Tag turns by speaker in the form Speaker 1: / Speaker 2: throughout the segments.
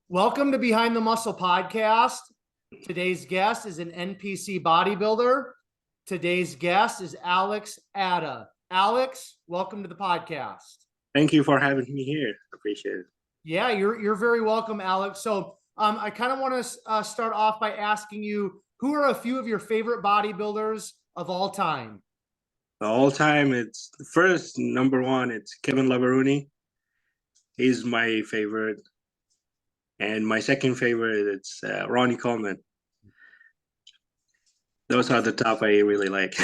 Speaker 1: Welcome to Behind the Muscle podcast. Today's guest is an NPC bodybuilder. Today's guest is Alex Atta. Alex, welcome to the podcast.
Speaker 2: Thank you for having me here. Appreciate it.
Speaker 1: Yeah, you're very welcome, Alex. So I kind of want to start off by asking you, who are a few of your favorite bodybuilders of all time?
Speaker 2: All time, it's first number one. It's Kevin Lavaruni. He's my favorite, and my second favorite it's Ronnie Coleman. Those are the top I really like.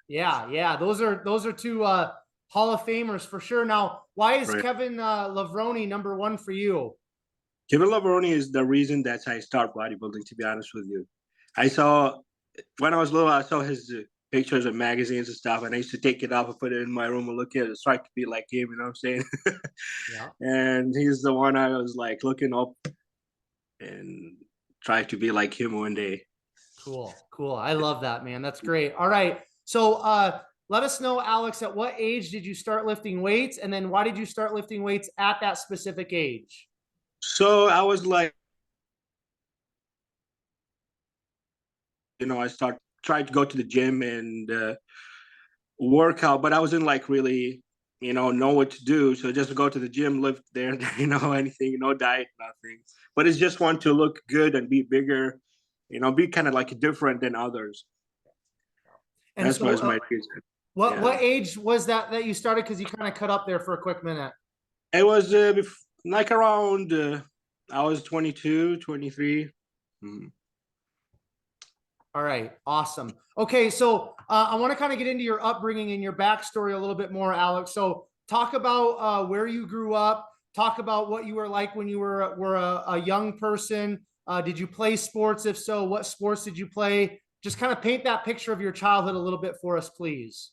Speaker 1: Yeah, those are two Hall of Famers for sure. Now, why is
Speaker 2: Right.
Speaker 1: Kevin Lavroni number one for you?
Speaker 2: Kevin Lavaruni is the reason that I start bodybuilding. To be honest with you, I saw when I was little, I saw his pictures of magazines and stuff, and I used to take it off and put it in my room and look at it, try to be like him. You know what I'm saying?
Speaker 1: Yeah.
Speaker 2: And he's the one I was like looking up and try to be like him one day.
Speaker 1: Cool. I love that, man. That's great. All right. So let us know, Alex, at what age did you start lifting weights? And then why did you start lifting weights at that specific age?
Speaker 2: So I was like, I tried to go to the gym and work out, but I wasn't like really, know what to do. So just go to the gym, lift there, anything, no diet, nothing. But it's just want to look good and be bigger, be kind of like different than others.
Speaker 1: And
Speaker 2: That's
Speaker 1: so,
Speaker 2: was my reason.
Speaker 1: What age was that you started? Because you kind of cut up there for a quick minute.
Speaker 2: It was like around, I was 22, 23. Mm.
Speaker 1: All right. Awesome. Okay. So I want to kind of get into your upbringing and your backstory a little bit more, Alex. So talk about where you grew up. Talk about what you were like when you were a young person. Did you play sports? If so, what sports did you play? Just kind of paint that picture of your childhood a little bit for us, please.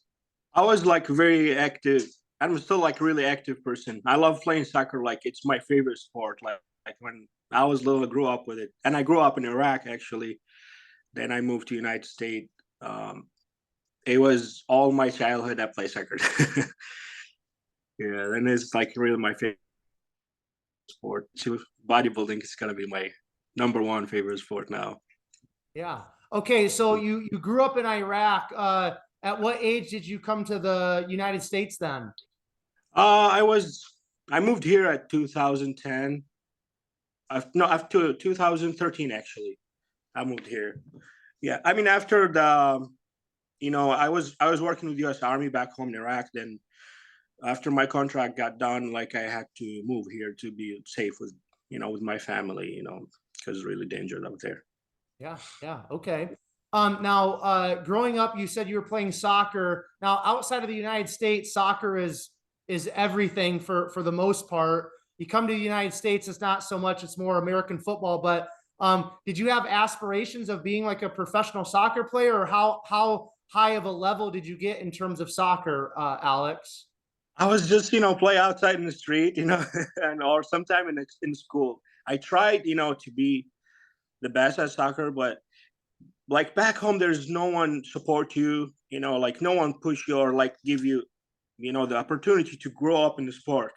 Speaker 2: I was like very active. I'm still like a really active person. I love playing soccer. Like it's my favorite sport. Like when I was little, I grew up with it. And I grew up in Iraq, actually. Then I moved to United States. It was all my childhood I played soccer. Yeah, then it's like really my favorite sport. So bodybuilding is gonna be my number one favorite sport now.
Speaker 1: Yeah. Okay. So you grew up in Iraq. At what age did you come to the United States then?
Speaker 2: I moved here at 2010. No, after 2013 actually. I moved here. Yeah, I mean after the, I was working with U.S. Army back home in Iraq. Then after my contract got done, like I had to move here to be safe with, with my family, because it's really dangerous out there.
Speaker 1: Yeah. Okay. Now, growing up, you said you were playing soccer. Now, outside of the United States, soccer is everything for the most part. You come to the United States, it's not so much. It's more American football. But did you have aspirations of being like a professional soccer player, or how high of a level did you get in terms of soccer, Alex?
Speaker 2: I was just, play outside in the street, and or sometime in school. I tried, to be the best at soccer, but like back home, there's no one support you, like no one push you or like give you, the opportunity to grow up in the sport.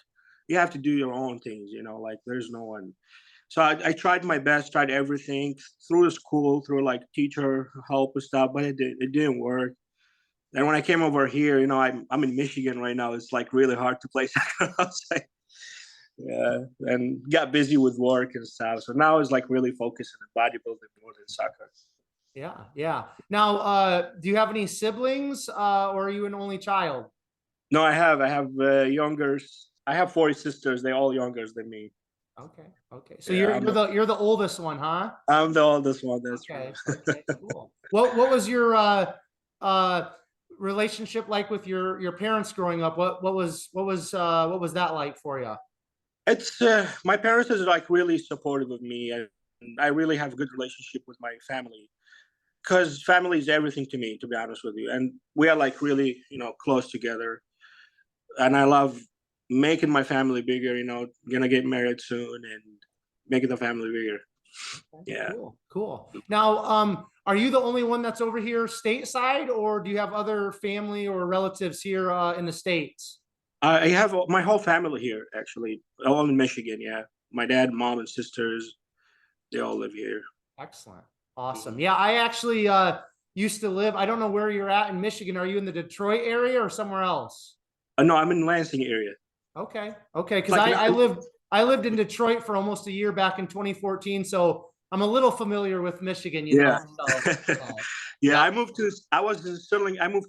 Speaker 2: You have to do your own things, like there's no one. So I tried my best, tried everything through the school, through like teacher help and stuff, but it didn't work. And when I came over here, I'm in Michigan right now. It's like really hard to play soccer outside. Yeah, and got busy with work and stuff. So now it's like really focusing on bodybuilding more than soccer.
Speaker 1: Yeah. Now, do you have any siblings, or are you an only child?
Speaker 2: No, I have younger. I have 4 sisters. They're all younger than me.
Speaker 1: Okay. So
Speaker 2: Yeah,
Speaker 1: you're the oldest one, huh?
Speaker 2: I'm the oldest one. That's
Speaker 1: Okay.
Speaker 2: true.
Speaker 1: Okay. Cool. What was your relationship like with your parents growing up? What was that like for you?
Speaker 2: It's my parents is like really supportive of me, and I really have a good relationship with my family because family is everything to me, to be honest with you. And we are like really, close together. And I love making my family bigger. Gonna get married soon and making the family bigger. Yeah.
Speaker 1: Cool. Now, are you the only one that's over here stateside, or do you have other family or relatives here in the States?
Speaker 2: I have my whole family here, actually, all in Michigan. Yeah. my dad, mom, and sisters, they all live here.
Speaker 1: Excellent. Awesome. Yeah, I actually used to live, I don't know where you're at in Michigan. Are you in the Detroit area or somewhere else?
Speaker 2: No, I'm in Lansing area.
Speaker 1: Okay. Okay. Because
Speaker 2: Like
Speaker 1: I lived in Detroit for almost a year back in 2014. So I'm a little familiar with Michigan, you
Speaker 2: yeah,
Speaker 1: know. So
Speaker 2: yeah.
Speaker 1: yeah.
Speaker 2: I moved to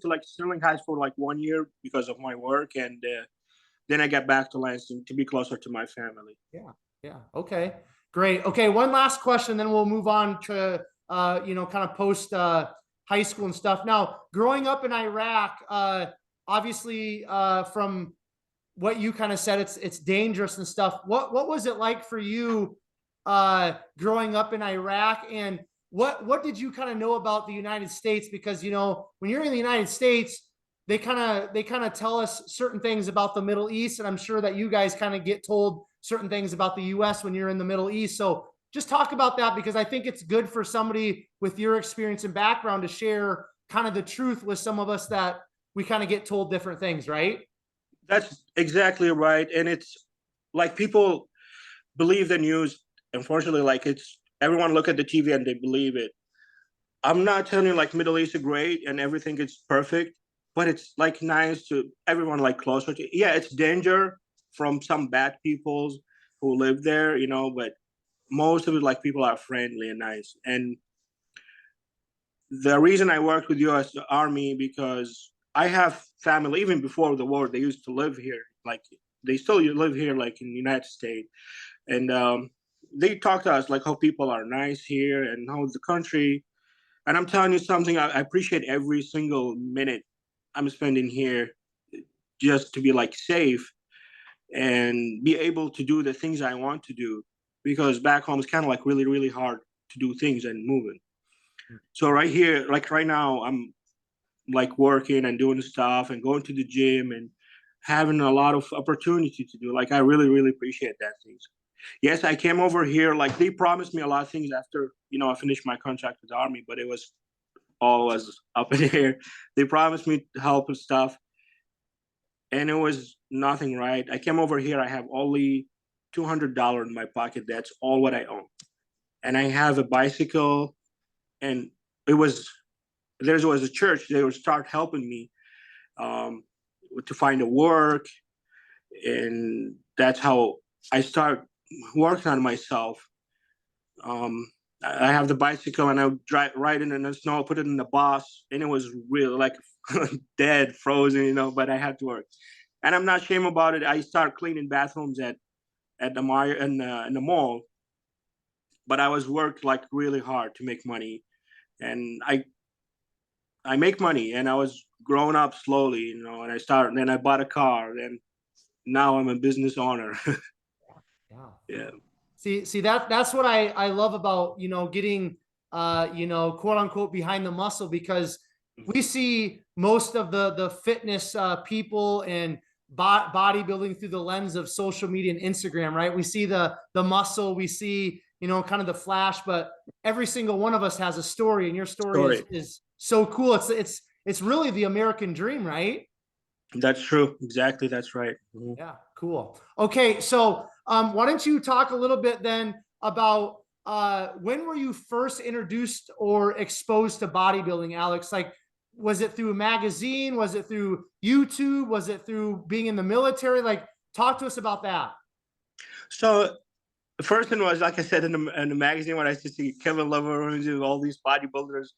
Speaker 2: like Sterling Heights for like 1 year because of my work, and then I got back to Lansing to be closer to my family.
Speaker 1: Yeah. Yeah. Okay. Great. Okay. One last question, then we'll move on to kind of post high school and stuff. Now, growing up in Iraq, obviously, from what you kind of said, it's dangerous and stuff. What was it like for you growing up in Iraq, and what did you kind of know about the United States? Because when you're in the United States, they kind of tell us certain things about the Middle East, and I'm sure that you guys kind of get told certain things about the U.S. when you're in the Middle East. So just talk about that, because I think it's good for somebody with your experience and background to share kind of the truth with some of us that we kind of get told different things, right?
Speaker 2: That's exactly right, and it's like people believe the news. Unfortunately, like it's everyone look at the TV and they believe it. I'm not telling you like Middle East is great and everything is perfect, but it's like nice to everyone like closer to. Yeah, it's danger from some bad peoples who live there, but most of it like people are friendly and nice. And the reason I worked with U.S. Army because I have family even before the war. They used to live here, like they still live here, like in the United States, and they talk to us like how people are nice here and how the country. And I'm telling you something, I appreciate every single minute I'm spending here just to be like safe and be able to do the things I want to do. Because back home it's kind of like really, really hard to do things and moving. So right here, like right now, I'm like working and doing stuff and going to the gym and having a lot of opportunity to do. Like I really, really appreciate that things. Yes, I came over here. Like they promised me a lot of things after I finished my contract with the army, but it was always up in the air. They promised me help and stuff, and it was nothing. Right? I came over here. I have only $200 in my pocket. That's all what I own, and I have a bicycle. And it was there was a church. They would start helping me um, to find a work, and that's how I start working on myself. Um, I have the bicycle and I would ride it in the snow, put it in the bus, and it was really like dead, frozen, But I had to work, and I'm not ashamed about it. I start cleaning bathrooms at the in the mall, but I was worked like really hard to make money, and I make money, and I was growing up slowly, And and then I bought a car, and now I'm a business owner.
Speaker 1: Yeah.
Speaker 2: Yeah.
Speaker 1: See that's what I love about getting quote unquote behind the muscle, because we see most of the fitness people and bodybuilding through the lens of social media and Instagram, right? We see the muscle, we see kind of the flash, but every single one of us has a story, and your story is
Speaker 2: Story.
Speaker 1: is so cool. It's really the American dream, right?
Speaker 2: That's true. Exactly. That's right. Mhm.
Speaker 1: Yeah, cool. Okay, so why don't you talk a little bit then about when were you first introduced or exposed to bodybuilding, Alex? Like, was it through a magazine? Was it through YouTube? Was it through being in the military? Like, talk to us about that.
Speaker 2: So the first one was, like I said, in the magazine when I used to see Kevin Lover and all these bodybuilders,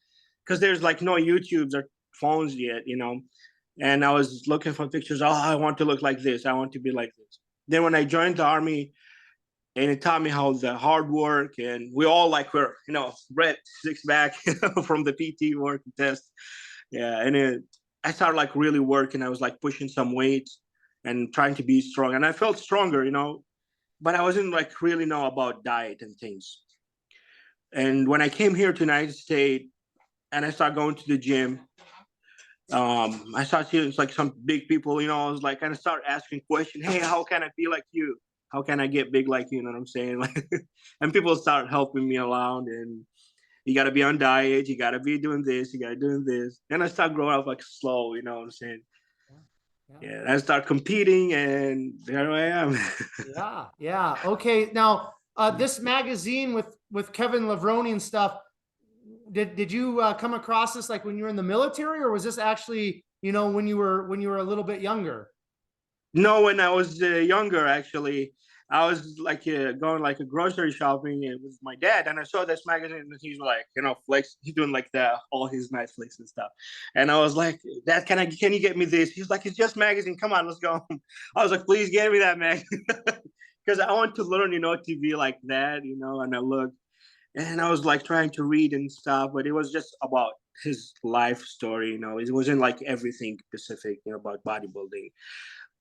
Speaker 2: because there's like no YouTubes or phones yet. And I was looking for pictures. Oh, I want to look like this. I want to be like this. Then when I joined the army, and it taught me how the hard work, and we all like were red six back from the PT work test. Yeah, and I started like really working. I was like pushing some weights and trying to be strong, and I felt stronger. But I wasn't like really know about diet and things. And when I came here to United States and I started going to the gym, I started seeing like some big people. I was like kind of start asking questions. Hey, how can I be like you? How can I get big like you? You know what I'm saying? Like, and people start helping me around, and you got to be on diet. You got to be doing this. You got to doing this. And I start growing up like slow. You know what I'm saying? Yeah, I start competing, and there I am.
Speaker 1: Yeah, yeah. Okay. Now, this magazine with Kevin Levroni and stuff, did you come across this like when you were in the military, or was this actually, when you were a little bit younger?
Speaker 2: No, when I was younger, actually, I was like going like a grocery shopping with my dad, and I saw this magazine, and he's like, flex. He's doing like all his Netflix and stuff, and I was like, Dad, can you get me this? He's like, it's just magazine. Come on, let's go. I was like, please get me that magazine, because I want to learn, to be like that, And I looked, and I was like trying to read and stuff, but it was just about his life story, It wasn't like everything specific, about bodybuilding.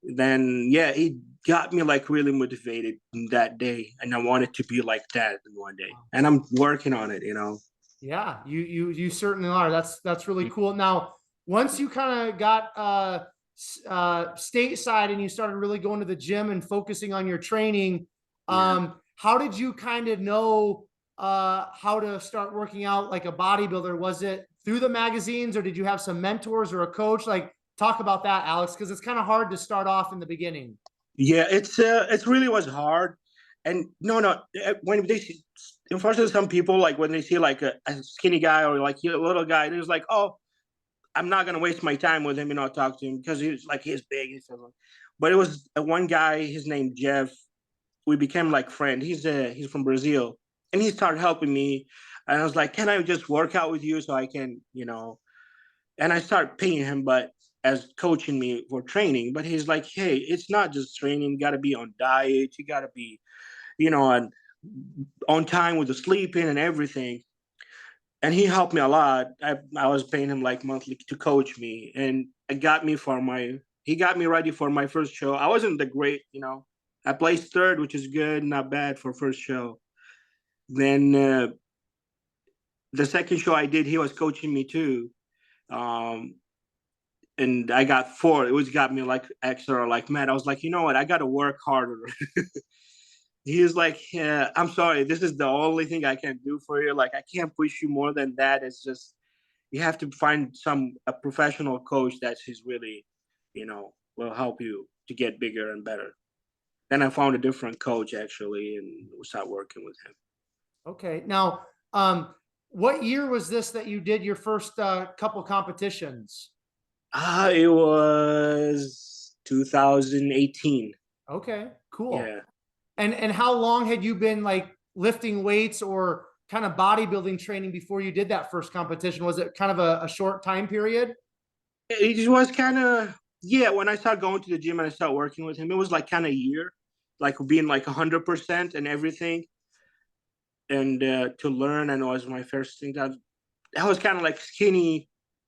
Speaker 2: Then yeah, it got me like really motivated that day, and I wanted to be like that one day, and I'm working on it.
Speaker 1: Yeah, you certainly are. That's really cool. Now, once you kind of got stateside and you started really going to the gym and focusing on your training, how did you kind of know how to start working out like a bodybuilder? Was it through the magazines, or did you have some mentors or a coach? Like, talk about that, Alex, because it's kind of hard to start off in the beginning.
Speaker 2: Yeah, it really was hard, and no, when they see, unfortunately, some people like when they see like a skinny guy or like a little guy, they're just like, oh, I'm not gonna waste my time with him, talk to him because he's big. But it was one guy, his name Jeff. We became like friends. He's from Brazil, and he started helping me. And I was like, can I just work out with you so I can, And I started paying him, but as coaching me for training. But he's like, hey, it's not just training. You got to be on diet. You got to be, on time with the sleeping and everything. And he helped me a lot. I was paying him like monthly to coach me, and he got me ready for my first show. I wasn't the great, I placed third, which is good, not bad for first show. Then the second show I did, he was coaching me too. Um, and I got four. It was got me like extra, like, man, I was like, you know what? I got to work harder. He was like, yeah, I'm sorry. This is the only thing I can do for you. Like, I can't push you more than that. It's just, you have to find a professional coach that's his really, will help you to get bigger and better. Then I found a different coach actually, and we started working with him.
Speaker 1: Okay. Now, what year was this that you did your first couple competitions?
Speaker 2: It was 2018.
Speaker 1: Okay, cool.
Speaker 2: Yeah.
Speaker 1: And how long had you been like lifting weights or kind of bodybuilding training before you did that first competition? Was it kind of a short time period?
Speaker 2: It was kind of, yeah, when I started going to the gym and I started working with him, it was like kind of a year, like being like 100% and everything. And to learn, and it was my first thing that I was kind of like skinny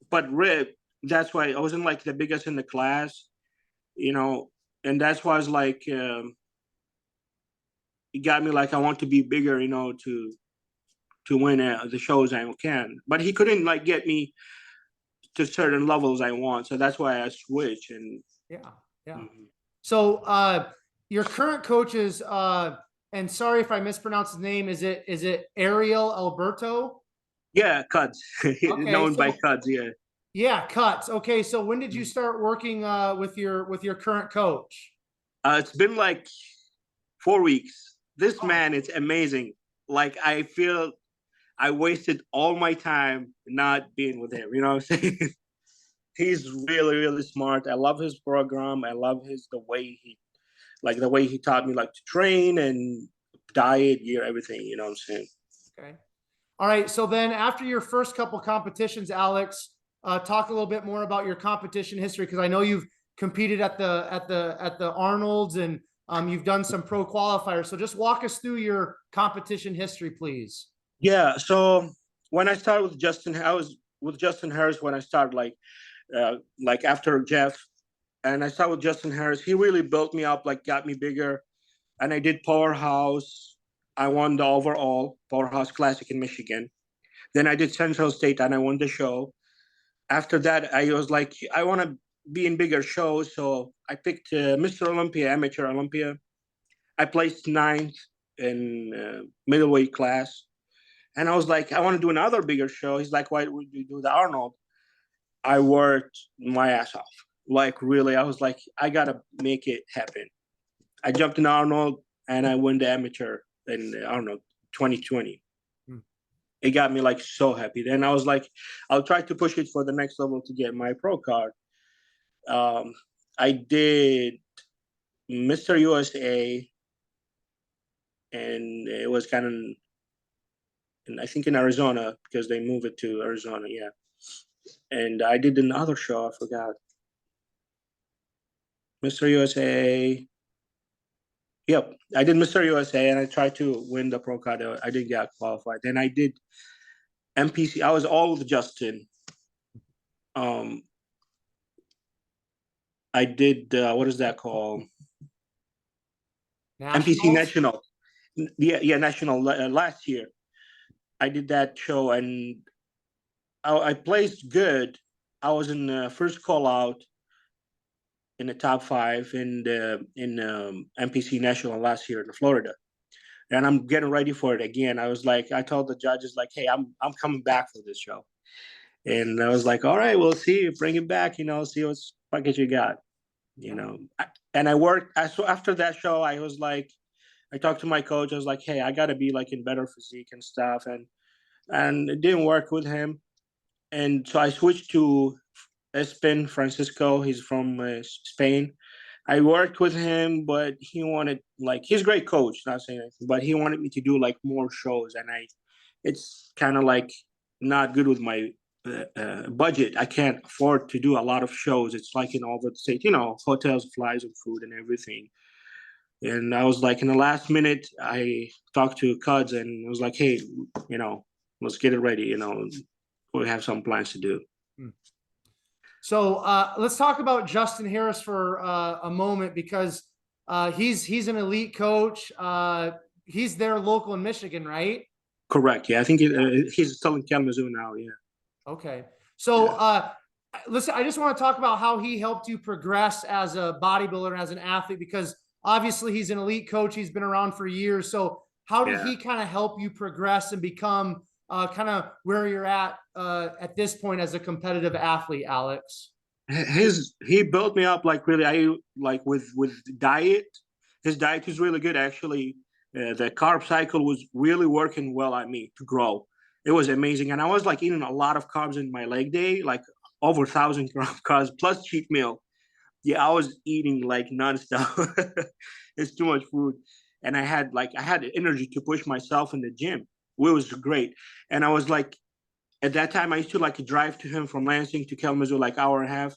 Speaker 2: but ripped. That's why I wasn't like the biggest in the class, and that's why I was like, it got me like I want to be bigger, to win the shows I can. But he couldn't like get me to certain levels I want, so that's why I switched. And
Speaker 1: Yeah, yeah. So your current coach is and sorry if I mispronounce his name, is it Ariel Alberto?
Speaker 2: yeah, Cuts,
Speaker 1: Okay,
Speaker 2: known by
Speaker 1: so
Speaker 2: Cuts. Yeah,
Speaker 1: yeah, cuts. Okay, so when did you start working with your current coach?
Speaker 2: it's been like 4 weeks. This man, it's amazing. Like I feel I wasted all my time not being with him. You know what I'm saying? He's really, really smart. I love his program. I love the way he taught me like to train and diet, gear, everything. You know what I'm saying?
Speaker 1: Okay. All right. So then after your first couple competitions, Alex, talk a little bit more about your competition history, because I know you've competed at the Arnold's, and you've done some pro qualifiers. So just walk us through your competition history, please.
Speaker 2: Yeah. So when I started with Justin, I was with Justin Harris when I started like after Jeff, and I started with Justin Harris. He really built me up, like got me bigger, and I did Powerhouse. I won the overall Powerhouse Classic in Michigan. Then I did Central State and I won the show. After that, I was like, I want to be in bigger shows. So I picked Mr. Olympia, Amateur Olympia. I placed ninth in middleweight class. And I was like, I want to do another bigger show. He's like, why would you do the Arnold? I worked my ass off. like really, I was like, I gotta make it happen. I jumped in Arnold and I won the amateur in, I don't know, 2020.
Speaker 1: Hmm.
Speaker 2: It got me like so happy. Then I was like, I'll try to push it for the next level to get my pro card. I did Mr. USA, and it was kind of, I think in Arizona, because they moved it to Arizona. Yeah. And I did another show. I forgot. Mr. USA. Yep, I did Mr. USA, and I tried to win the pro card. I didn't get qualified. Then I did NPC. I was all with Justin. I did what is that called? NPC
Speaker 1: Nationals?
Speaker 2: National. Yeah, National last year. I did that show, and I placed good. I was in the first call out in the top 5 in NPC National last year in Florida, and I'm getting ready for it again. I was like, I told the judges like, hey, I'm coming back for this show, and I was like, all right, we'll see, bring it back, see what's package you got, And I worked. So after that show, I was like, I talked to my coach. I was like, hey, I gotta be like in better physique and stuff, and it didn't work with him, and so I switched to Espen Francisco. He's from Spain. I worked with him, but he wanted like he's a great coach, not saying anything, but he wanted me to do like more shows, and it's kind of like not good with my budget. I can't afford to do a lot of shows. It's like in all the states, hotels, flies, and food and everything. And I was like, in the last minute, I talked to Cuds and I was like, hey, let's get it ready. We have some plans to do.
Speaker 1: So let's talk about Justin Harris for a moment, because he's an elite coach. He's there local in Michigan, right?
Speaker 2: Correct. Yeah, I think he's still in Kalamazoo now. Yeah.
Speaker 1: Okay. So listen, I just want to talk about how he helped you progress as a bodybuilder and as an athlete, because obviously he's an elite coach. He's been around for years. So how did he kind of help you progress and become kind of where you're at this point as a competitive athlete, Alex?
Speaker 2: He built me up like really. I like with diet. His diet is really good actually. The carb cycle was really working well on me to grow. It was amazing, and I was like eating a lot of carbs in my leg day, like over 1,000 carbs plus cheat meal. Yeah, I was eating like nonstop. It's too much food, and I had energy to push myself in the gym. It was great, and I was like, at that time I used to like drive to him from Lansing to Kalamazoo like hour and a half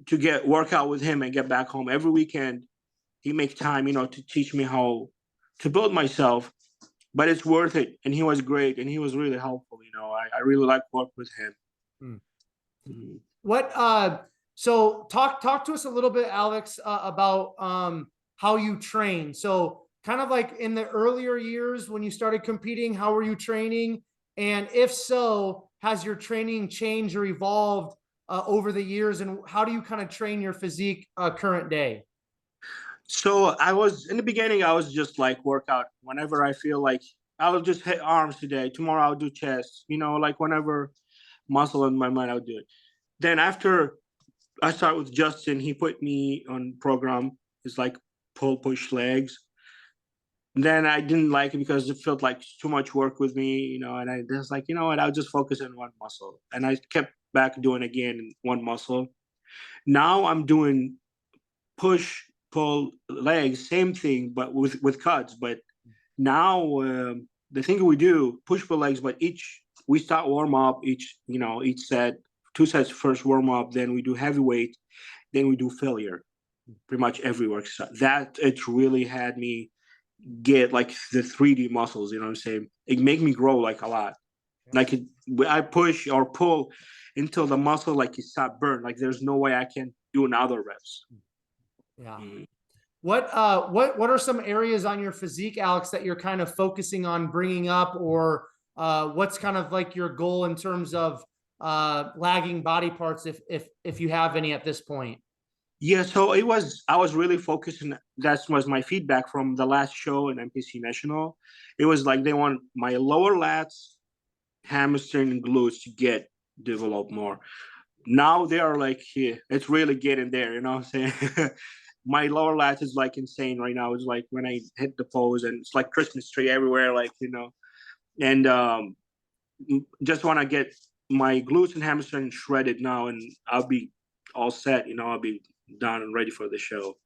Speaker 2: to get workout with him and get back home every weekend. He makes time, to teach me how to build myself, but it's worth it. And he was great, and he was really helpful. I really like work with him.
Speaker 1: Mm-hmm. What so talk to us a little bit, Alex, about how you train. So kind of like in the earlier years when you started competing, how were you training? And if so, has your training changed or evolved over the years? And how do you kind of train your physique current day?
Speaker 2: So I was in the beginning, I was just like workout whenever I feel like I'll just hit arms today. Tomorrow I'll do chest, like whenever muscle in my mind, I'll do it. Then after I start with Justin, he put me on program. It's like pull, push legs. Then I didn't like it because it felt like too much work with me, and I just like, what, I'll just focus on one muscle. And I kept back doing again one muscle. Now I'm doing push, pull, legs, same thing, but with cuts. But now the thing we do, push, pull, legs, but we start warm up, each set, 2 sets first warm up, then we do heavyweight, then we do failure, pretty much every work. That it really had me get like the 3D muscles, what I'm saying? It made me grow like a lot. Like I push or pull until the muscle like it stop burn. Like there's no way I can do another reps.
Speaker 1: Yeah. What are some areas on your physique, Alex, that you're kind of focusing on bringing up, or what's kind of like your goal in terms of lagging body parts, if you have any at this point?
Speaker 2: Yeah, so I was really focusing. That was my feedback from the last show in NPC National. It was like they want my lower lats, hamstring, and glutes to get developed more. now they are like, yeah, it's really getting there, you know what I'm saying? My lower lat is like insane right now. It's like when I hit the pose and it's like Christmas tree everywhere, like, you know, and just want to get my glutes and hamstring shredded now, and I'll be all set, you know, I'll be done and ready for the show.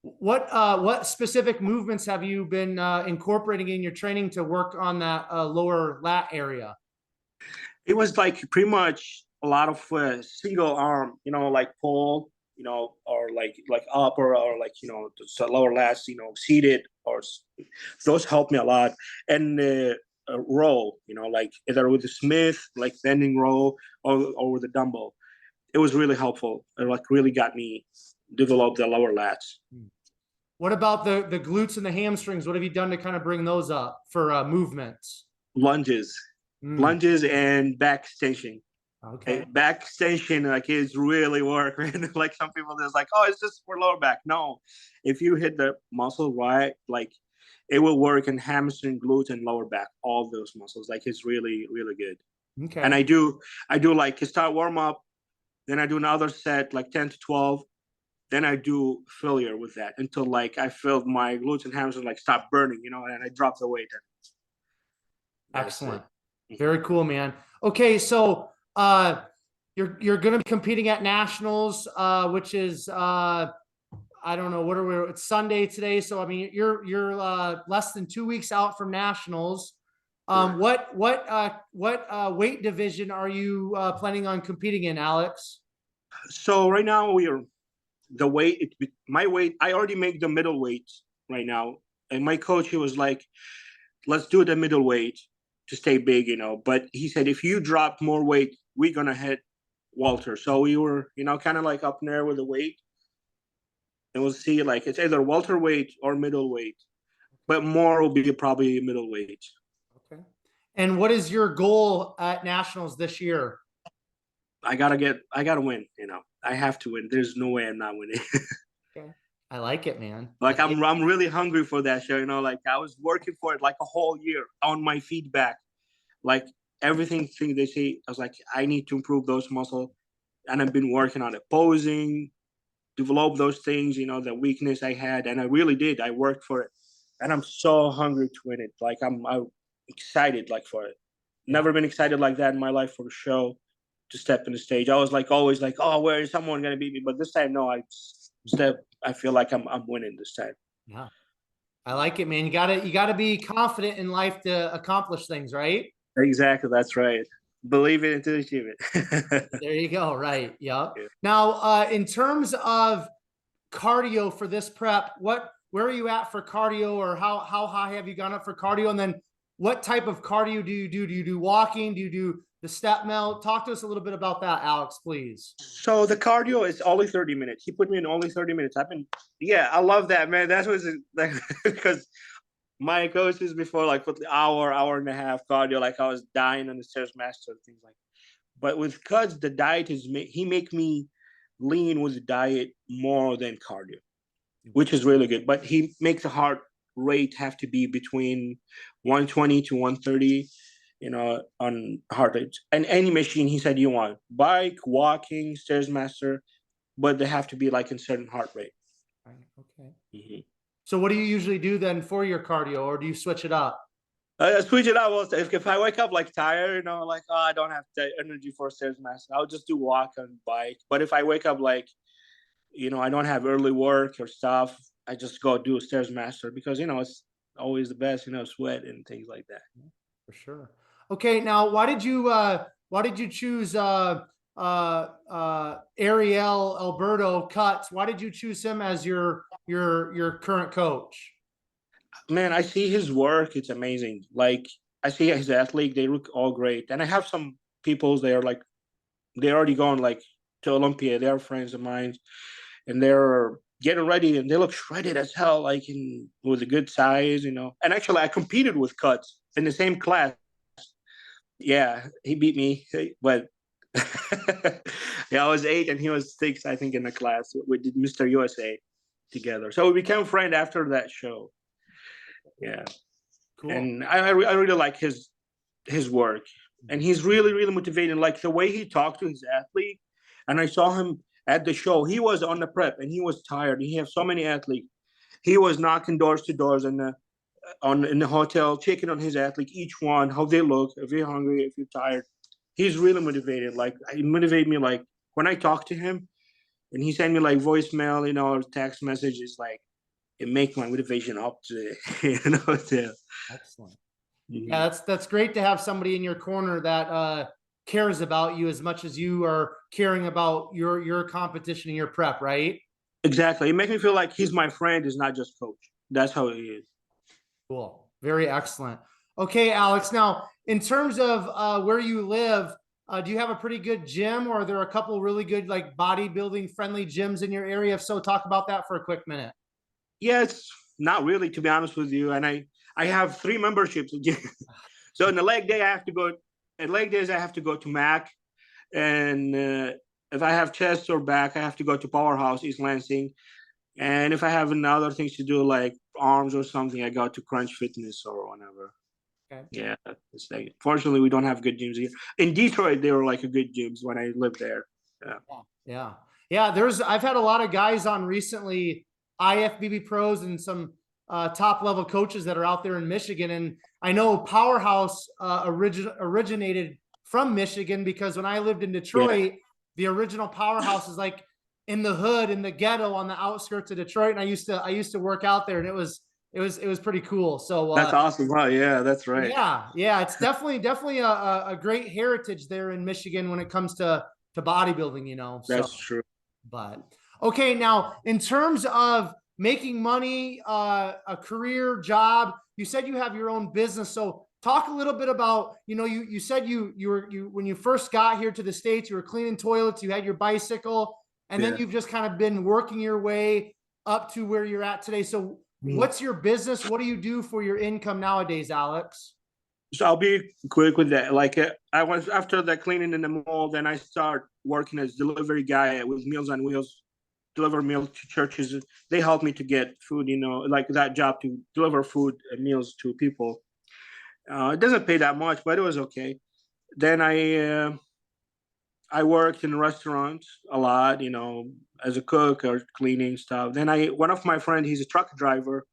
Speaker 1: What specific movements have you been incorporating in your training to work on that lower lat area?
Speaker 2: It was like pretty much a lot of single arm, you know, like pull, you know, or like upper, or like, you know, the lower lats, you know, seated, or those helped me a lot. And roll, you know, like either with the Smith, like bending roll, or with the dumbbell. It was really helpful. It like really got me develop the lower lats.
Speaker 1: What about the glutes and the hamstrings? What have you done to kind of bring those up for movements?
Speaker 2: Lunges, lunges and back extension.
Speaker 1: Okay.
Speaker 2: Back extension like is really work. Like some people just like, oh, it's just for lower back. No, if you hit the muscle right, like it will work in hamstring, glute, and lower back. All those muscles, like it's really really good.
Speaker 1: Okay.
Speaker 2: And I do like start warm up, then I do another set like 10 to 12. Then I do failure with that until like I feel my glutes and hamstrings like stop burning, you know, and I drop the weight.
Speaker 1: Excellent. Very cool, man. Okay, so you're going to be competing at nationals, which is I don't know, what are we? It's Sunday today, so I mean you're less than 2 weeks out from nationals. What weight division are you planning on competing in, Alex?
Speaker 2: So right now we are the weight. My weight. I already make the middleweight right now, and my coach, he was like, "Let's do the middleweight to stay big," you know. But he said, if you drop more weight, we're gonna hit Walter. So we were, you know, kind of like up in there with the weight, and we'll see. Like it's either welterweight or middleweight, but more will be probably middleweight.
Speaker 1: Okay. And what is your goal at nationals this year?
Speaker 2: I gotta win. You know, I have to win. There's no way I'm not winning.
Speaker 1: Okay. I like it, man.
Speaker 2: Like I'm really hungry for that show. You know, like I was working for it like a whole year on my feedback. Like everything they say, I was like, I need to improve those muscles, and I've been working on it, posing, develop those things. You know, the weakness I had, and I really did. I worked for it, and I'm so hungry to win it. Like I'm excited like for it. Never been excited like that in my life for the show. To step in the stage, I was like always like, oh, where is someone gonna beat me? But this time, no, I feel like I'm winning this time.
Speaker 1: Yeah, I like it, man. You gotta be confident in life to accomplish things, right?
Speaker 2: Exactly, that's right. Believe it until you achieve it.
Speaker 1: There you go. Right. Yep.
Speaker 2: Yeah.
Speaker 1: Now, in terms of cardio for this prep, where are you at for cardio, or how high have you gone up for cardio? And then what type of cardio do you do? Do you do walking? Do you do the step melt? Talk to us a little bit about that, Alex, please.
Speaker 2: So the cardio is only 30 minutes. He put me in only 30 minutes. Yeah, I love that, man. That's what's like, because my coaches before like put the hour and a half cardio, like I was dying on the stairs master, things like. But with cuts, the diet he make me lean with the diet more than cardio, which is really good. But he makes the heart rate have to be between 120 to 130, you know, on heart rate. And any machine he said you want, bike, walking, stairs master, but they have to be like in certain heart rate.
Speaker 1: Okay.
Speaker 2: Mm-hmm.
Speaker 1: So what do you usually do then for your cardio, or do you switch it up?
Speaker 2: Switch it up. If I wake up like tired, you know, like, oh, I don't have the energy for stairs master, I'll just do walk and bike. But if I wake up like, you know, I don't have early work or stuff, I just go do a stairs master because, you know, it's always the best, you know, sweat and things like that.
Speaker 1: For sure. Okay, now why did you choose Ariel Alberto Cuts? Why did you choose him as your current coach?
Speaker 2: Man, I see his work. It's amazing. Like I see his athlete, they look all great. And I have some people, they're already going like to Olympia. They're friends of mine, and they're getting ready, and they look shredded as hell, like with a good size, you know. And actually, I competed with Cuts in the same class. Yeah, he beat me, but yeah, I was 8 and he was 6, I think, in the class. We did Mr. USA together, so we became friends after that show. Yeah, cool. And I really like his work. and he's really, really motivating. Like the way he talked to his athlete, and I saw him at the show. He was on the prep, and he was tired. He has so many athletes. He was knocking doors to doors in the hotel, checking on his athlete, each one, how they look, if you're hungry, if you're tired. He's really motivated. Like he motivated me. Like when I talk to him, and he sent me like voicemail, or text messages, like it make my motivation up to to
Speaker 1: Excellent. Yeah, that's great to have somebody in your corner that cares about you as much as you are caring about your competition and your prep, right?
Speaker 2: Exactly. It makes me feel like he's my friend, is not just coach. That's how he is.
Speaker 1: Cool. Very excellent. Okay, Alex. Now, in terms of where you live, do you have a pretty good gym, or are there a couple really good like bodybuilding friendly gyms in your area? If so, talk about that for a quick minute.
Speaker 2: Yeah, it's not really, to be honest with you. And I have 3 memberships. So in the leg day, I have to go. At leg days, I have to go to Mac, and if I have chest or back, I have to go to Powerhouse East Lansing. And if I have other things to do like arms or something, I go to Crunch Fitness or whatever.
Speaker 1: Okay.
Speaker 2: Yeah, it's like fortunately we don't have good gyms here. In Detroit, they were like a good gyms when I lived there.
Speaker 1: Yeah. I've had a lot of guys on recently, IFBB pros and some top level coaches that are out there in Michigan. And I know Powerhouse originated from Michigan, because when I lived in Detroit, the original Powerhouse is like in the hood, in the ghetto on the outskirts of Detroit. And I used to work out there, and it was pretty cool. So
Speaker 2: that's awesome. Huh? Yeah, that's right.
Speaker 1: Yeah. It's definitely a great heritage there in Michigan when it comes to bodybuilding,
Speaker 2: That's true.
Speaker 1: But okay, now in terms of making money, a career job, you said you have your own business. So talk a little bit about, you said you when you first got here to the States, you were cleaning toilets, you had your bicycle, and then you've just kind of been working your way up to where you're at today. So what's your business? What do you do for your income nowadays, Alex?
Speaker 2: So I'll be quick with that. Like I was after the cleaning in the mall, then I start working as delivery guy with Meals on Wheels, deliver meals to churches. They help me to get food, like that job to deliver food and meals to people. It doesn't pay that much, but it was okay. Then I worked in restaurants a lot, as a cook or cleaning stuff. Then one of my friends, he's a truck driver.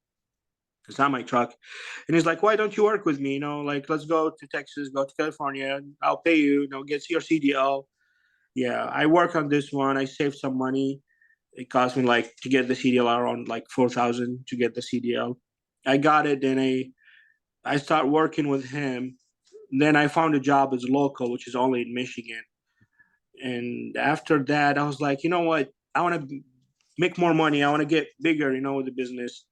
Speaker 2: It's not my truck. And he's like, why don't you work with me? Like, let's go to Texas, go to California. I'll pay you, get your CDL. Yeah, I work on this one. I saved some money. It cost me like to get the CDL around like 4,000 to get the CDL. I got it. Then I start working with him. Then I found a job as local, which is only in Michigan. And after that, I was like, you know what? I want to make more money. I want to get bigger, with the business.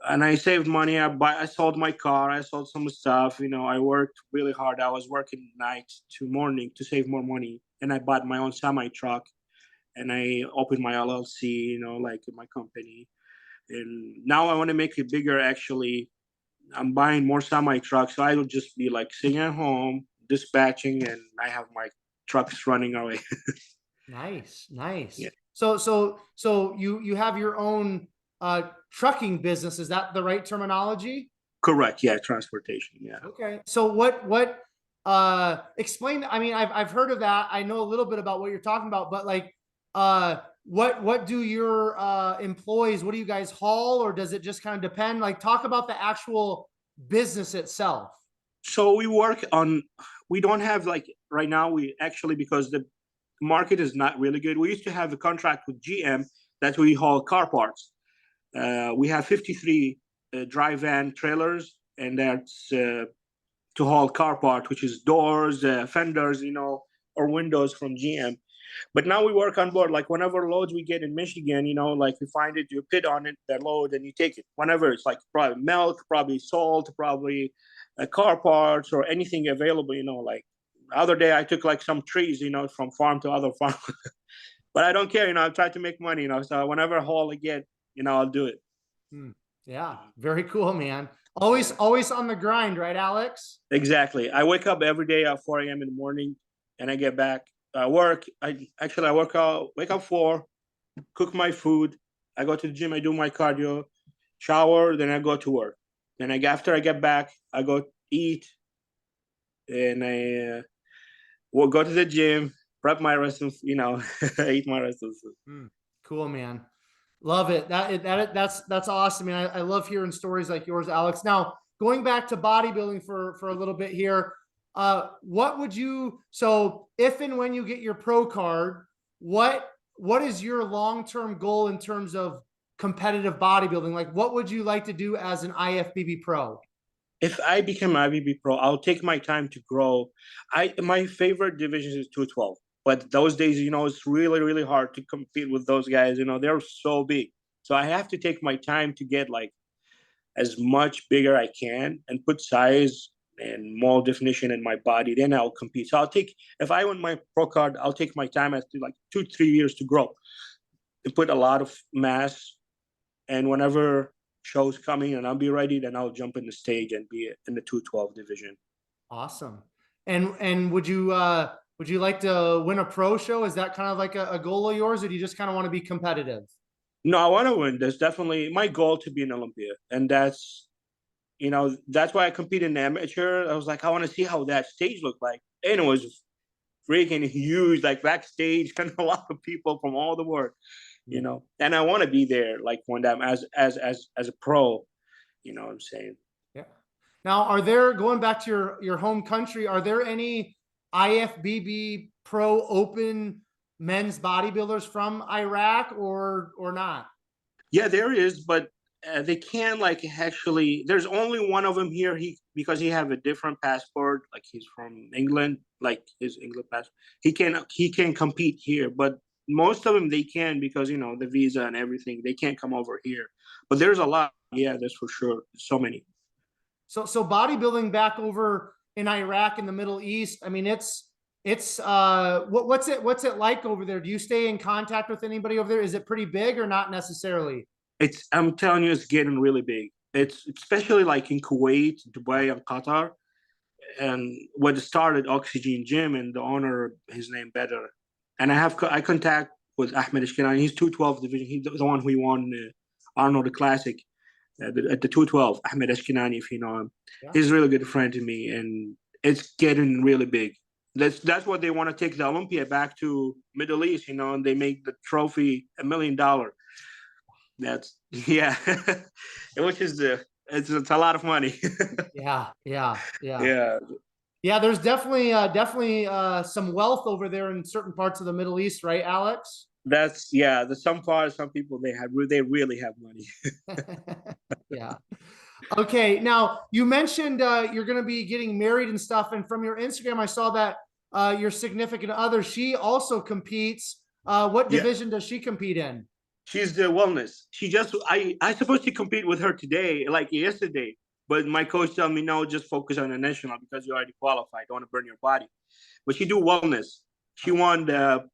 Speaker 2: And I saved money. I sold my car. I sold some stuff. I worked really hard. I was working night to morning to save more money. And I bought my own semi truck, and I opened my LLC, like my company. And now I want to make it bigger. Actually, I'm buying more semi trucks. So I will just be like sitting at home, dispatching, and I have my trucks running away.
Speaker 1: Nice.
Speaker 2: Yeah.
Speaker 1: So you have your own trucking business. Is that the right terminology?
Speaker 2: Correct. Yeah, transportation. Yeah.
Speaker 1: Okay. So what explain, I mean, I've heard of that. I know a little bit about what you're talking about, but like what do your employees, what do you guys haul, or does it just kind of depend? Like talk about the actual business itself.
Speaker 2: So we don't have like right now, we actually, because the market is not really good. We used to have a contract with GM that we haul car parts. We have 53 dry van trailers, and that's to haul car parts, which is doors, fenders, or windows from GM. But now we work on board. Like whenever loads we get in Michigan, like we find it, you put on it, that load, and you take it. Whenever it's like probably milk, probably salt, probably car parts or anything available, like the other day I took like some trees, from farm to other farm. But I don't care, I try to make money, so whenever haul I get, I'll do it.
Speaker 1: Yeah, very cool, man. Always on the grind, right, Alex?
Speaker 2: Exactly. I wake up every day at 4 a.m. in the morning, and I get back. I work. Wake up 4, cook my food. I go to the gym. I do my cardio, shower. Then I go to work. Then after I get back, I go eat, and I will go to the gym, prep my rest of, eat my rest of the food.
Speaker 1: Cool, man. Love it. That's awesome. Man, I love hearing stories like yours, Alex. Now, going back to bodybuilding for a little bit here, what would you, so if and when you get your pro card, what is your long-term goal in terms of competitive bodybuilding? Like, what would you like to do as an IFBB pro?
Speaker 2: If I become IBB pro, I'll take my time to grow. My favorite division is 212, but those days, it's really really hard to compete with those guys. They're so big, so I have to take my time to get like as much bigger I can and put size and more definition in my body. Then I'll compete. So if I win my pro card, I'll take my time as to like 2-3 years to grow and put a lot of mass. And whenever shows coming and I'll be ready, then I'll jump in the stage and be in the 212 division.
Speaker 1: Awesome. And would you like to win a pro show? Is that kind of like a goal of yours, or do you just kind of want to be competitive?
Speaker 2: No, I want to win. There's definitely my goal to be an Olympia, and that's why I compete in amateur. I was like, I want to see how that stage looked like, and it was freaking huge, like backstage, and a lot of people from all the world, And I want to be there, like one time as a pro. You know what I'm saying?
Speaker 1: Yeah. Now, going back to your home country, are there any IFBB pro open men's bodybuilders from Iraq or not?
Speaker 2: Yeah, there is, but they can't like actually. There's only one of them here. Because he have a different passport, like he's from England, like his England passport. He can compete here, but most of them they can because the visa and everything. They can't come over here. But there's a lot. Yeah, that's for sure. So many.
Speaker 1: So bodybuilding back over in Iraq in the Middle East, I mean, what's it like over there? Do you stay in contact with anybody over there? Is it pretty big or not necessarily?
Speaker 2: I'm telling you, it's getting really big. It's especially like in Kuwait, Dubai, and Qatar. And what started Oxygen Gym and the owner, his name better. And I contact with Ahmed Ashkenani. He's 212 division. He's the one who won Arnold the Classic at the 212. Ahmed Ashkenani, if you know him, yeah. He's a really good friend to me, and it's getting really big. That's what they want to take the Olympia back to Middle East, and they make the trophy $1 million. That's yeah, which is it's a lot of money.
Speaker 1: Yeah.
Speaker 2: Yeah,
Speaker 1: there's definitely some wealth over there in certain parts of the Middle East, right, Alex?
Speaker 2: There's some people they really have money.
Speaker 1: Yeah. Okay. Now you mentioned you're going to be getting married and stuff, and from your Instagram, I saw that your significant other, she also competes. What division does she compete in?
Speaker 2: She's the wellness. I supposed to compete with her today, like yesterday. But my coach told me, no, just focus on the national because you already qualified. Don't want to burn your body. But she do wellness. She won the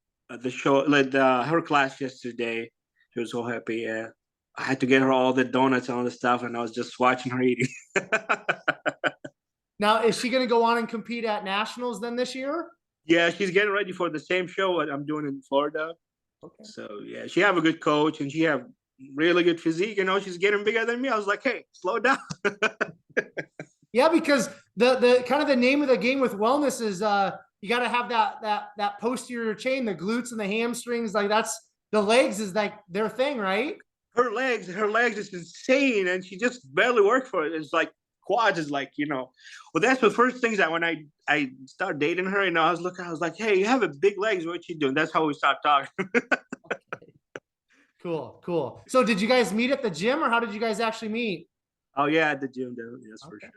Speaker 2: show, her class yesterday. She was so happy. Yeah, I had to get her all the donuts and all the stuff, and I was just watching her eating.
Speaker 1: Now, is she going to go on and compete at nationals then this year?
Speaker 2: Yeah, she's getting ready for the same show that I'm doing in Florida. Okay. So yeah, she have a good coach and she have really good physique. She's getting bigger than me. I was like, hey, slow down.
Speaker 1: Yeah, because the kind of the name of the game with wellness is you got to have that posterior chain, the glutes and the hamstrings. Like the legs is like their thing, right?
Speaker 2: Her legs is insane, and she just barely worked for it. It's like quads is like, well, that's the first things that when I started dating her, I was like, hey, you have a big legs. What you doing? That's how we start talking.
Speaker 1: Okay. Cool. So did you guys meet at the gym, or how did you guys actually meet?
Speaker 2: Oh yeah, at the gym, yes, for sure.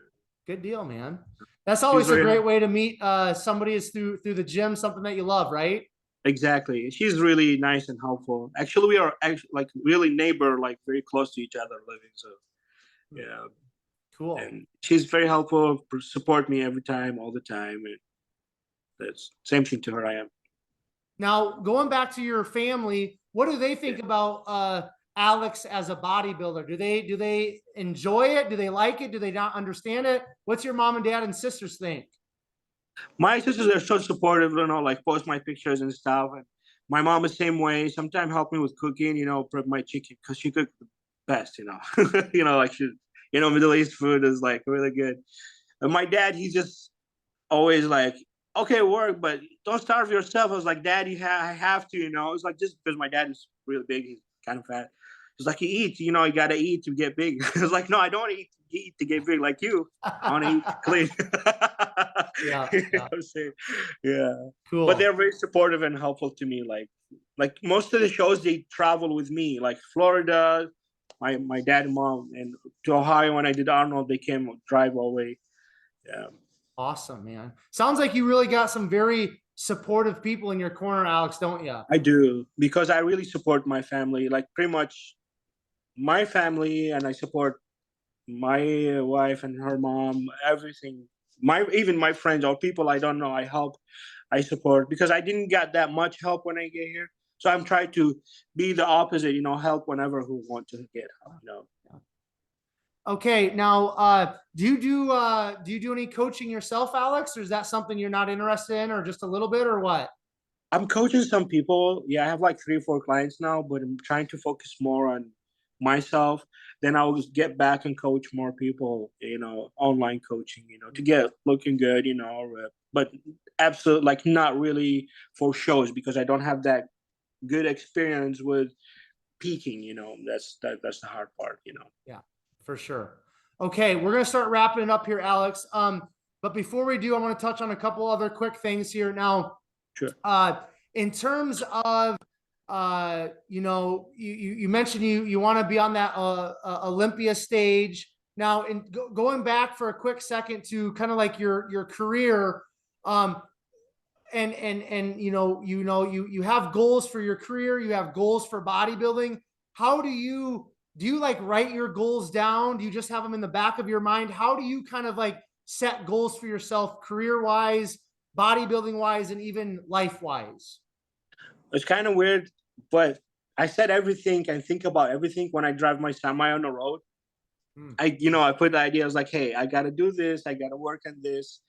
Speaker 1: Good deal, man. That's always a great way to meet somebody is through the gym, something that you love, right?
Speaker 2: Exactly. She's really nice and helpful. Actually, we are like really neighbor, like very close to each other living. So yeah.
Speaker 1: Cool.
Speaker 2: And she's very helpful, support me every time, all the time. And that's same thing to her. I am.
Speaker 1: Now, going back to your family, what do they think about Alex as a bodybuilder? Do they enjoy it? Do they like it? Do they not understand it? What's your mom and dad and sisters think?
Speaker 2: My sisters are so supportive, like post my pictures and stuff. And my mom is the same way. Sometimes help me with cooking, prep my chicken because she cooks the best, like she, Middle East food is like really good. And my dad, he's just always like, okay, work, but don't starve yourself. I was like, Dad, I have to, It's like just because my dad is really big, he's kind of fat. He's like, you eat, you gotta eat to get big. I was like, no, I don't want to eat to get big like you. I want to eat clean.
Speaker 1: Yeah,
Speaker 2: You know
Speaker 1: yeah,
Speaker 2: what I'm saying? Yeah. But
Speaker 1: cool.
Speaker 2: they're very supportive and helpful to me. Like most of the shows they travel with me, like Florida, my dad and mom, and to Ohio when I did Arnold, they came drive all the way. Yeah.
Speaker 1: Awesome, man. Sounds like you really got some very supportive people in your corner, Alex, don't you?
Speaker 2: I do because I really support my family, like pretty much my family, and I support my wife and her mom, everything. Even my friends or people I don't know, I help, I support because I didn't get that much help when I get here. So I'm trying to be the opposite, help whenever who want to get help.
Speaker 1: Okay, now do you do any coaching yourself, Alex, or is that something you're not interested in, or just a little bit, or what?
Speaker 2: I'm coaching some people. Yeah, I have like 3 or 4 clients now, but I'm trying to focus more on myself. Then I'll just get back and coach more people, online coaching, to get looking good, but absolutely like not really for shows because I don't have that good experience with peaking, that's the hard part.
Speaker 1: Yeah, for sure. Okay, we're gonna start wrapping it up here, Alex. But before we do, I want to touch on a couple other quick things here. Now,
Speaker 2: Sure.
Speaker 1: in terms of you mentioned you want to be on that Olympia stage. Now, going back for a quick second to kind of like your career, and you have goals for your career, you have goals for bodybuilding. How do you like write your goals down? Do you just have them in the back of your mind? How do you kind of like set goals for yourself, career wise, bodybuilding wise, and even life wise?
Speaker 2: It's kind of weird, but I said everything and think about everything when I drive my semi on the road.
Speaker 1: Hmm.
Speaker 2: I put the idea. I was like, hey, I got to do this. I got to work on this.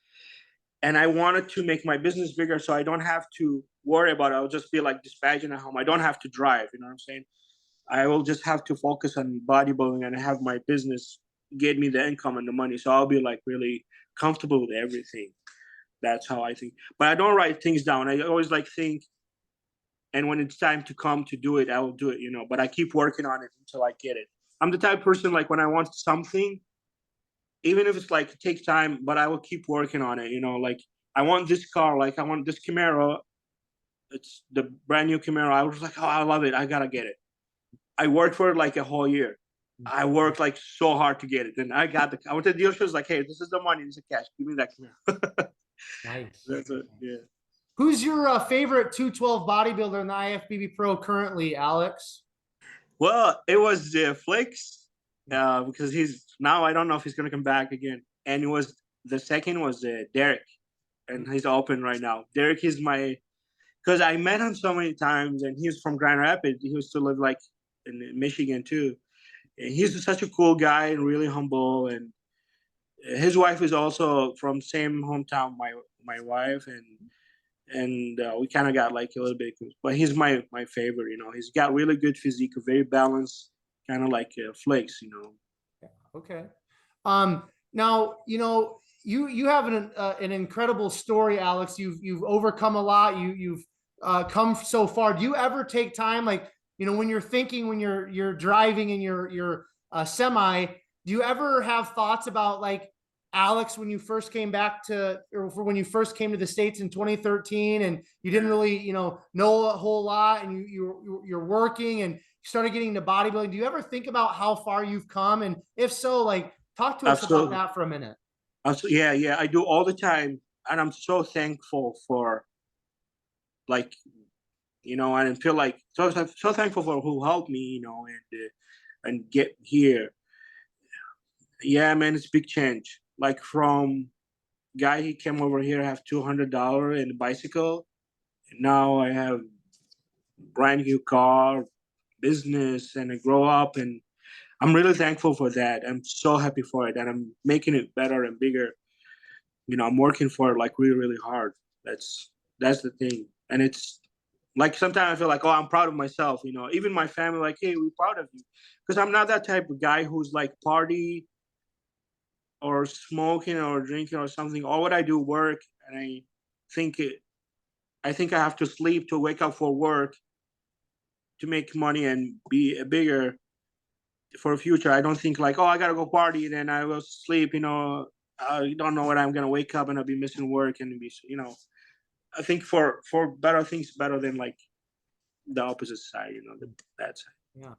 Speaker 2: And I wanted to make my business bigger so I don't have to worry about it. I'll just be like dispatching at home. I don't have to drive. You know what I'm saying? I will just have to focus on bodybuilding and have my business get me the income and the money. So I'll be like really comfortable with everything. That's how I think. But I don't write things down. I always like think, and when it's time to come to do it, I will do it. But I keep working on it until I get it. I'm the type of person like when I want something, even if it's like it takes time, but I will keep working on it. Like I want this car, like I want this Camaro. It's the brand new Camaro. I was like, oh, I love it. I gotta get it. I worked for it like a whole year. I worked like so hard to get it. Then I went to the dealership. Was like, hey, this is the money. This is cash. Give me that Camaro.
Speaker 1: Nice.
Speaker 2: That's it. Yeah.
Speaker 1: Who's your favorite 212 bodybuilder in the IFBB Pro currently, Alex?
Speaker 2: Well, it was Flicks because he's now I don't know if he's gonna come back again. And it was the second was Derek, and he's open right now. Derek is my because I met him so many times, and he's from Grand Rapids. He used to live like in Michigan too. And he's such a cool guy and really humble. And his wife is also from same hometown my wife, and we kind of got like a little bit. But he's my favorite. He's got really good physique, very balanced, kind of like Flicks.
Speaker 1: Okay. Now you have an incredible story, Alex. You've overcome a lot. You've come so far. Do you ever take time, like when you're thinking, when you're driving in your semi? Do you ever have thoughts about like Alex when you first came back to, or when you first came to the States in 2013, and you didn't really know a whole lot, and you're working and started getting into bodybuilding? Do you ever think about how far you've come? And if so, like, talk to us about
Speaker 2: Absolutely.
Speaker 1: that for a minute.
Speaker 2: Yeah, I do all the time, and I'm so thankful for like and I feel like so thankful for who helped me, and get here. Yeah, man, it's big change. Like from guy he came over here have $200 in a bicycle. Now I have brand new car, business, and I grow up, and I'm really thankful for that. I'm so happy for it, and I'm making it better and bigger. I'm working for it like really, really hard. That's the thing, and it's like sometimes I feel like, oh, I'm proud of myself. Even my family, like, hey, we're proud of you, because I'm not that type of guy who's like party or smoking or drinking or something, or would I do work? And think it, I think I have to sleep to wake up for work to make money and be bigger for the future. I don't think like, oh, I gotta go party, then I will sleep. I don't know when I'm gonna wake up and I'll be missing work and be, I think for better things, better than like the opposite side, the bad side.
Speaker 1: Yeah.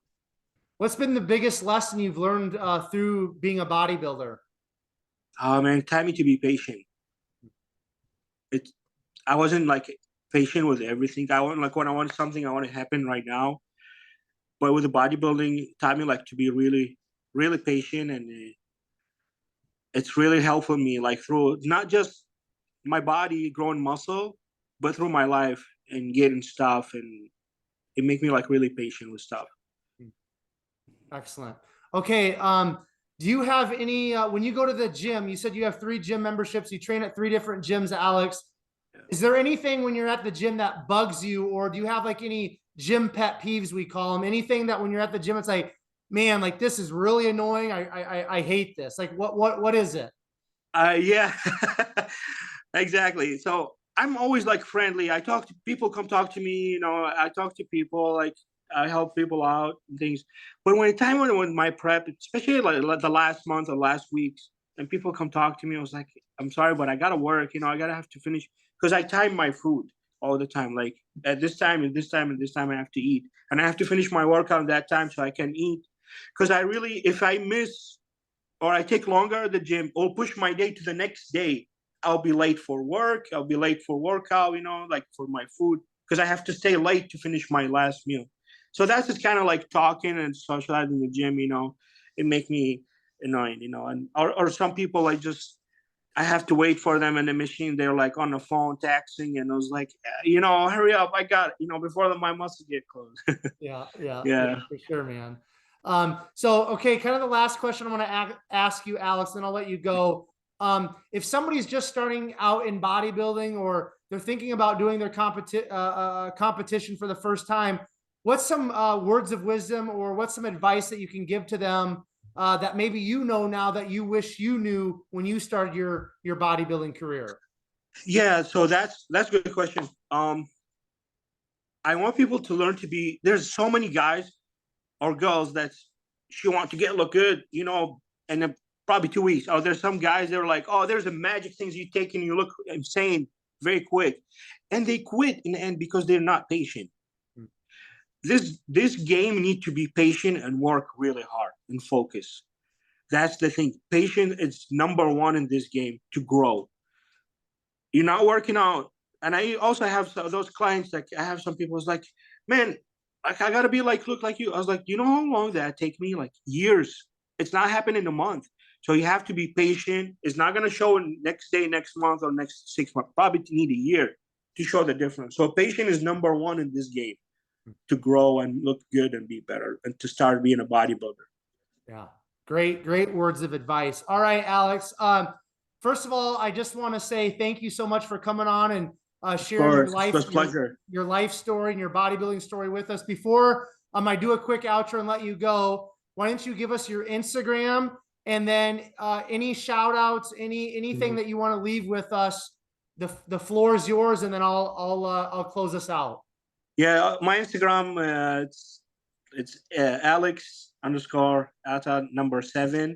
Speaker 1: What's been the biggest lesson you've learned through being a bodybuilder?
Speaker 2: Man, taught me to be patient. It, I wasn't like patient with everything. I want like when I want something, I want it to happen right now. But with the bodybuilding, it taught me like to be really, really patient, and it's really helped me like through not just my body growing muscle, but through my life and getting stuff, and it make me like really patient with stuff.
Speaker 1: Excellent. Okay. Do you have any, when you go to the gym, you said you have 3 gym memberships, you train at 3 different gyms, Alex. Yeah. Is there anything when you're at the gym that bugs you, or do you have like any gym pet peeves, we call them, anything that when you're at the gym, it's like, man, like this is really annoying. I hate this. Like what is it?
Speaker 2: Yeah, exactly. So I'm always like friendly. I talk to people, come talk to me. I talk to people, like I help people out and things. But when my prep, especially like the last month or last weeks, and people come talk to me, I was like, I'm sorry, but I gotta work. I gotta have to finish because I time my food all the time. Like at this time and this time and this time, I have to eat, and I have to finish my workout at that time so I can eat. Because if I miss or I take longer at the gym or push my day to the next day, I'll be late for work. I'll be late for workout, like for my food, because I have to stay late to finish my last meal. So that's just kind of like talking and socializing in the gym, it make me annoying, and or some people I have to wait for them in the machine. They're like on the phone texting, and I was like, hurry up. I got it, before my muscles get closed.
Speaker 1: Yeah, for sure, man. So, okay, kind of the last question I want to ask you, Alex, then I'll let you go. If somebody's just starting out in bodybuilding or they're thinking about doing their competition for the first time, what's some words of wisdom or what's some advice that you can give to them that maybe now that you wish you knew when you started your bodybuilding career?
Speaker 2: Yeah, so that's a good question. I want people to learn to be. There's so many guys or girls that she want to look good, and probably 2 weeks. Or there's some guys that are like, oh, there's a magic things you take and you look insane very quick, and they quit in the end because they're not patient. This game need to be patient and work really hard and focus. That's the thing. Patience is number one in this game to grow. You're not working out. And I also have those clients, like I have some people who's like, man, like I gotta be like, look like you. I was like, you know how long that take me? Like years. It's not happening in a month. So you have to be patient. It's not gonna show next day, next month, or next 6 months. Probably need a year to show the difference. So patience is number one in this game to grow and look good and be better and to start being a bodybuilder.
Speaker 1: Yeah. Great words of advice. All right, Alex. First of all, I just want to say thank you so much for coming on and sharing your life story and your bodybuilding story with us. Before I do a quick outro and let you go, why don't you give us your Instagram and then any shout outs, anything that you want to leave with us? The floor is yours, and then I'll close us out.
Speaker 2: Yeah, my Instagram it's Alex_Atta #7.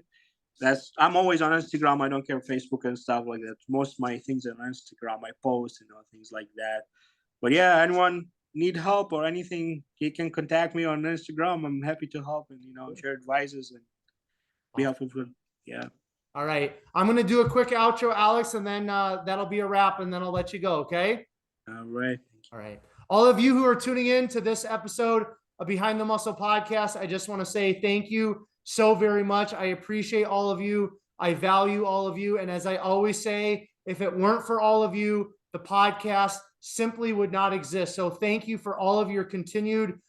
Speaker 2: I'm always on Instagram. I don't care Facebook and stuff like that. Most of my things are on Instagram. I post things like that. But yeah, anyone need help or anything, he can contact me on Instagram. I'm happy to help and share advices and be helpful. Yeah.
Speaker 1: All right, I'm gonna do a quick outro, Alex, and then that'll be a wrap, and then I'll let you go. Okay.
Speaker 2: All right.
Speaker 1: All right. All of you who are tuning in to this episode of Behind the Muscle podcast, I just want to say thank you so very much. I appreciate all of you. I value all of you. And as I always say, if it weren't for all of you, the podcast simply would not exist. So thank you for all of your continued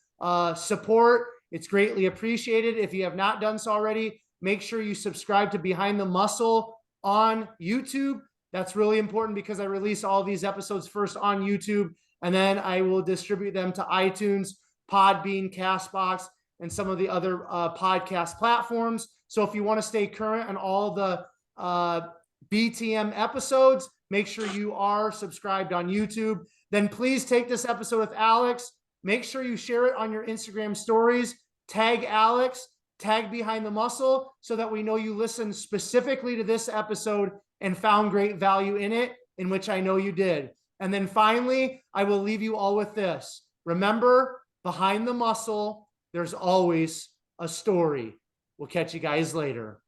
Speaker 1: support. It's greatly appreciated. If you have not done so already, make sure you subscribe to Behind the Muscle on YouTube. That's really important because I release all these episodes first on YouTube, and then I will distribute them to iTunes, Podbean, Castbox, and some of the other podcast platforms. So if you want to stay current on all the BTM episodes, make sure you are subscribed on YouTube. Then please take this episode with Alex. Make sure you share it on your Instagram stories. Tag Alex, tag Behind the Muscle, so that we know you listened specifically to this episode and found great value in it, in which I know you did. And then finally, I will leave you all with this. Remember, behind the muscle, there's always a story. We'll catch you guys later.